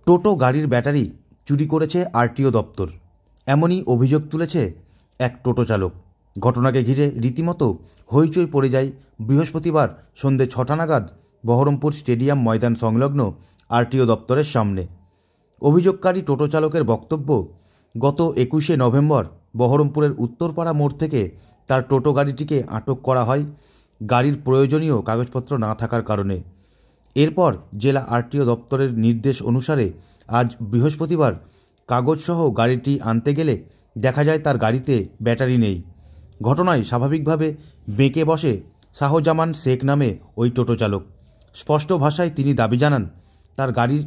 টোটো গাড়ির ব্যাটারি চুরি করেছে আরটিও দপ্তর, এমনই অভিযোগ তুলেছে এক টোটো চালক। ঘটনাকে ঘিরে রীতিমতো হইচই পড়ে যায় বৃহস্পতিবার সন্ধে ৬টা নাগাদ বহরমপুর স্টেডিয়াম ময়দান সংলগ্ন আরটিও দপ্তরের সামনে। অভিযোগকারী টোটো চালকের বক্তব্য, গত ২১শে নভেম্বর বহরমপুরের উত্তরপাড়া মোড় থেকে তার টোটো গাড়িটিকে আটক করা হয় গাড়ির প্রয়োজনীয় কাগজপত্র না থাকার কারণে। এরপর জেলা আরটিও দপ্তরের নির্দেশ অনুসারে আজ বৃহস্পতিবার কাগজসহ গাড়িটি আনতে গেলে দেখা যায় তার গাড়িতে ব্যাটারি নেই। ঘটনায় স্বাভাবিকভাবে বেঁকে বসে শাহজামান শেখ নামে ওই টোটো চালক। স্পষ্ট ভাষায় তিনি দাবি জানান, তার গাড়ির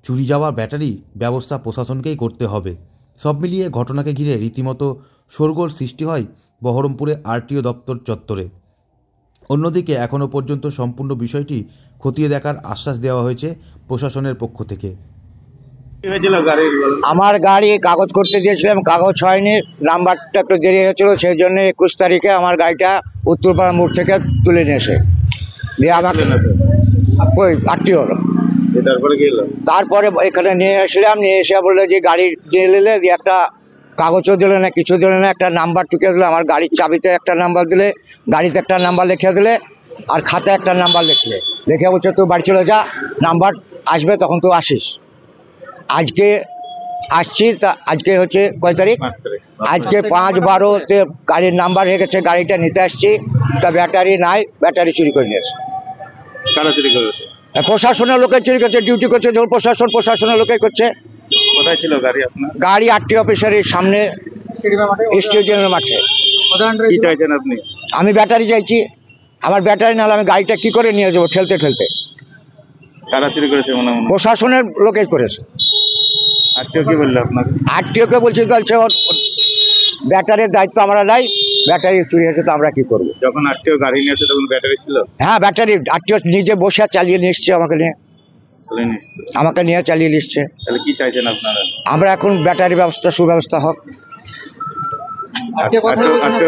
চুরি যাওয়া ব্যাটারি ব্যবস্থা প্রশাসনকেই করতে হবে। সব মিলিয়ে ঘটনাকে ঘিরে রীতিমতো শোরগোল সৃষ্টি হয় বহরমপুরে আরটিও দপ্তর চত্বরে। অন্যদিকে এখনও পর্যন্ত সম্পূর্ণ বিষয়টি খতিয়ে দেখার আশ্বাস দেওয়া হয়েছে প্রশাসনের পক্ষ থেকে। আমার গাড়ি কাগজ করতে দিয়েছিলাম, কাগজ হয়নি, নাম্বারটা একটু দেরি হয়েছিল, সেই জন্য ২১ তারিখে আমার গাড়িটা উত্তরপাড়া মোড় থেকে তুলে নিয়েছে দিয়ে আমাকে ওই আরটিও। তারপরে এখানে নিয়ে আসলাম, নিয়ে এসে বললো যে গাড়ি নিয়ে নিলে দিয়ে একটা কাগজও দিলে না, কিছু দিলে না, একটা নাম্বার টুকে দিলে। আমার গাড়ির চাবিতে একটা নাম্বার দিলে, গাড়িতে একটা নাম্বার লিখে দিলে, আর খাতায় একটা নাম্বার লিখলে, লিখে বলছে তুই বাড়ি চলে যা, নাম্বার আসবে তখন তুই আসিস। আজকে আসছি, তা আজকে হচ্ছে কয় তারিখ, আজকে ৫/১২-তে গাড়ির নাম্বার হয়ে গেছে, গাড়িটা নিতে আসছি, তা ব্যাটারি নাই, ব্যাটারি চুরি করে নিয়েছে। কারা চুরি করেছে? প্রশাসনের লোকে চুরি করছে, ডিউটি করছে যখন প্রশাসনের লোকে করছে। কোথায় ছিল গাড়ি আপনার? গাড়ি আরটিও অফিসারের সামনে স্টেডিয়ামের মাঠে। কি চাইছেন আপনি? আমি ব্যাটারি চাইছি, আমার ব্যাটারি নাহলে আমি গাড়িটা কি করে নিয়ে যাবো ঠেলতে ঠেলতে। কারা চুরি করেছে মনে হয়? প্রশাসনের লোকে করেছে। আরটিও কি বললো আপনাকে? আরটিওকে বলছে ওর ব্যাটারির দায়িত্ব আমরা নাই, ব্যাটারি চুরি হয়েছে তো আমরা কি করবো। যখন আরটিও গাড়ি নিয়েছে তখন ব্যাটারি ছিল? হ্যাঁ, ব্যাটারি আরটিও নিজে বসে চালিয়ে নিয়ে এসছে, আমাকে নিয়ে চালিয়ে নিচ্ছে। তাহলে কি চাইছেন আপনারা? আমরা এখন ব্যাটারি ব্যবস্থা সুব্যবস্থা হোক। আরটিও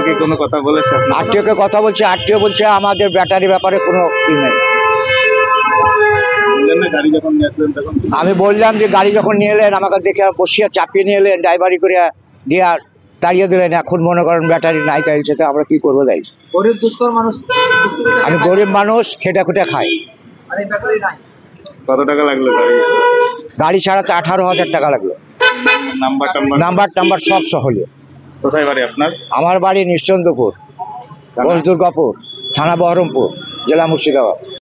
কি কোনো কথা বলেছে? আরটিওকে কথা বলছে, আরটিও বলছে আমাদের ব্যাটারি ব্যাপারে কোনো ই নেই। আমি বললাম যে গাড়ি যখন নিয়ে এলেন আমাকে দেখে বসিয়ে চাপিয়ে নিয়ে এলেন, ড্রাইভারি করে দিয়ে তাড়িয়ে দিলেন, এখন মনে করেন ব্যাটারি নাই, তাই সেটা আমরা কি করবো? তাই গরিব দুষ্কর মানুষ, আমি গরিব মানুষ, খেটে খুটে খাই। কত টাকা লাগলো গাড়ি ছাড়াতে 18,000 টাকা লাগলো। নাম্বার সব সহলে। কোথায় বাড়ি আপনার? আমার বাড়ি নিশ্চন্দপুর, দুর্গাপুর থানা, বহরমপুর জেলা, মুর্শিদাবাদ।